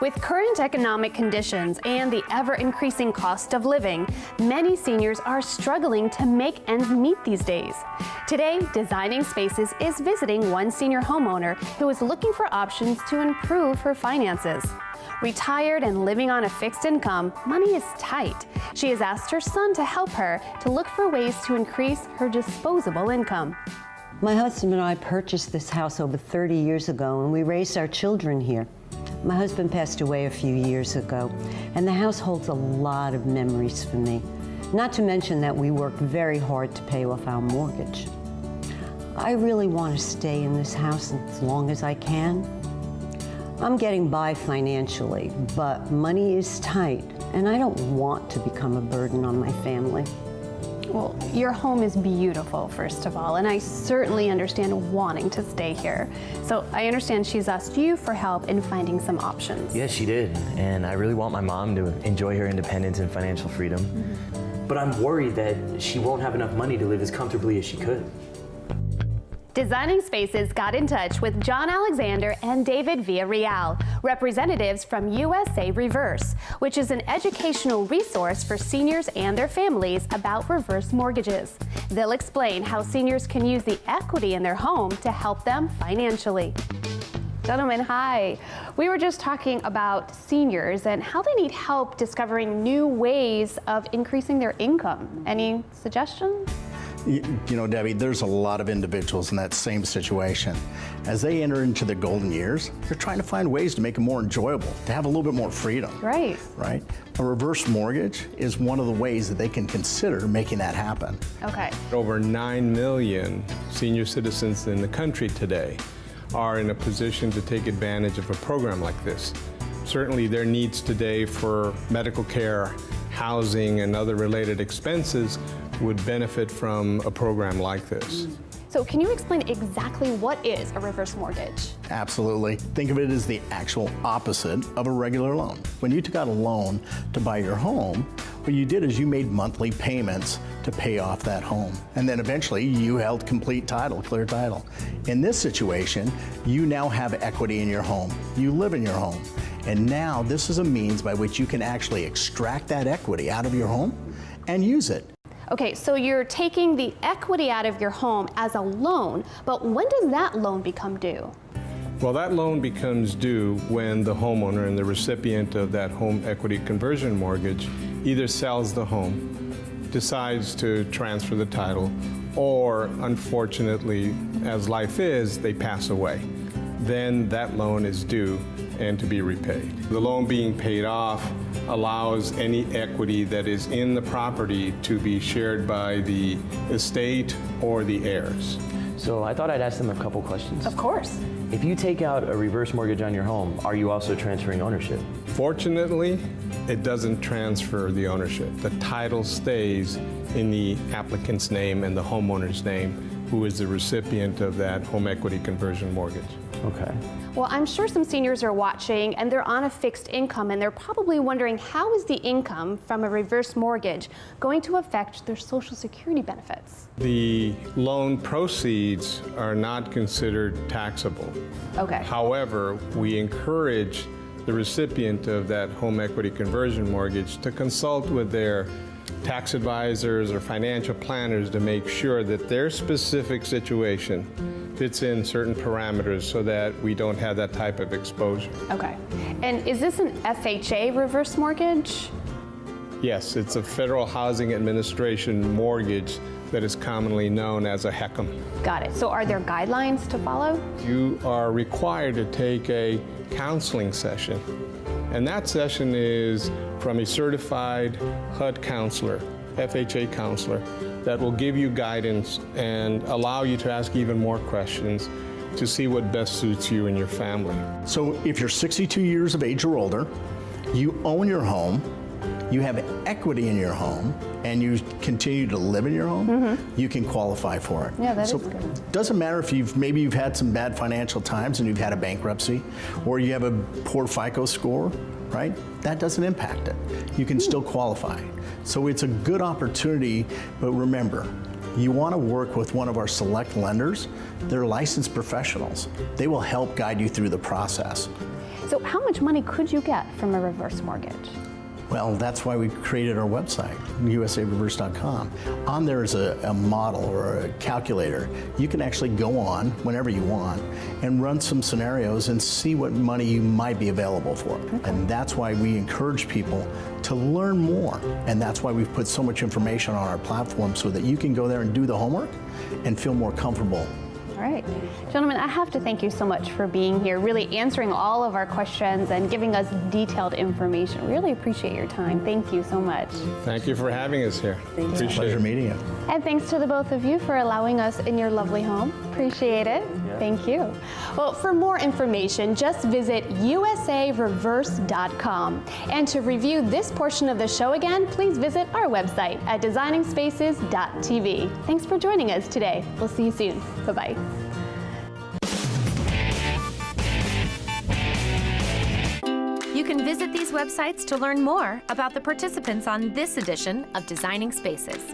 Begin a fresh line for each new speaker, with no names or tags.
With current economic conditions and the ever-increasing cost of living, many seniors are struggling to make ends meet these days. Today, Designing Spaces is visiting one senior homeowner who is looking for options to improve her finances. Retired and living on a fixed income, money is tight. She has asked her son to help her to look for ways to increase her disposable income.
My husband and I purchased this house over 30 years ago, and we raised our children here. My husband passed away a few years ago, and the house holds a lot of memories for me. Not to mention that we worked very hard to pay off our mortgage. I really want to stay in this house as long as I can. I'm getting by financially, but money is tight, and I don't want to become a burden on my family.
Well, your home is beautiful, first of all, and I certainly understand wanting to stay here. So I understand she's asked you for help in finding some options.
Yes, she did, and I really want my mom to enjoy her independence and financial freedom. Mm-hmm. But I'm worried that she won't have enough money to live as comfortably as she could.
Designing Spaces got in touch with John Alexander and David Villarreal, representatives from USA Reverse, which is an educational resource for seniors and their families about reverse mortgages. They'll explain how seniors can use the equity in their home to help them financially. Gentlemen, hi. We were just talking about seniors and how they need help discovering new ways of increasing their income. Any suggestions?
You know, Debbie, there's a lot of individuals in that same situation. As they enter into their golden years, they're trying to find ways to make it more enjoyable, to have a little bit more freedom.
Right.
Right? A reverse mortgage is one of the ways that they can consider making that happen.
Okay.
Over 9 million senior citizens in the country today are in a position to take advantage of a program like this. Certainly their needs today for medical care, housing, and other related expenses would benefit from a program like this.
So can you explain exactly what is a reverse mortgage?
Absolutely. Think of it as the actual opposite of a regular loan. When you took out a loan to buy your home, what you did is you made monthly payments to pay off that home. And then eventually you held complete title, clear title. In this situation, you now have equity in your home. You live in your home. And now this is a means by which you can actually extract that equity out of your home and use it.
Okay, so you're taking the equity out of your home as a loan, but when does that loan become due?
Well, that loan becomes due when the homeowner and the recipient of that home equity conversion mortgage either sells the home, decides to transfer the title, or unfortunately, as life is, they pass away. Then that loan is due and to be repaid. The loan being paid off allows any equity that is in the property to be shared by the estate or the heirs.
So I thought I'd ask them a couple questions.
Of course.
If you take out a reverse mortgage on your home, are you also transferring ownership?
Fortunately, it doesn't transfer the ownership. The title stays in the applicant's name and the homeowner's name, who is the recipient of that home equity conversion mortgage.
Okay.
Well, I'm sure some seniors are watching and they're on a fixed income and they're probably wondering how is the income from a reverse mortgage going to affect their Social Security benefits?
The loan proceeds are not considered taxable.
Okay.
However, we encourage the recipient of that home equity conversion mortgage to consult with their tax advisors or financial planners to make sure that their specific situation fits in certain parameters so that we don't have that type of exposure.
Okay. And is this an FHA reverse mortgage?
Yes, it's a Federal Housing Administration mortgage that is commonly known as a HECM.
Got it. So are there guidelines to follow?
You are required to take a counseling session, and that session is from a certified HUD counselor, FHA counselor, that will give you guidance and allow you to ask even more questions to see what best suits you and your family.
So if you're 62 years of age or older, you own your home, you have equity in your home, and you continue to live in your home, you can qualify for it.
Yeah, that
so
is good.
It doesn't matter if you've had some bad financial times and you've had a bankruptcy, or you have a poor FICO score, right? That doesn't impact it. You can still qualify. So it's a good opportunity, but remember, you want to work with one of our select lenders. They're licensed professionals. They will help guide you through the process.
So how much money could you get from a reverse mortgage?
Well, that's why we created our website, usareverse.com. On there is a model or a calculator. You can actually go on whenever you want and run some scenarios and see what money you might be available for. And that's why we encourage people to learn more. And that's why we've put so much information on our platform so that you can go there and do the homework and feel more comfortable.
All right. Gentlemen, I have to thank you so much for being here, really answering all of our questions and giving us detailed information. Really appreciate your time. Thank you so much.
Thank you for having us here. Appreciate
Pleasure
it.
meeting you.
And thanks to the both of you for allowing us in your lovely home. Appreciate it. Thank you. Well, for more information, just visit usareverse.com. And to review this portion of the show again, please visit our website at designingspaces.tv. Thanks for joining us today. We'll see you soon. Bye-bye.
You can visit these websites to learn more about the participants on this edition of Designing Spaces.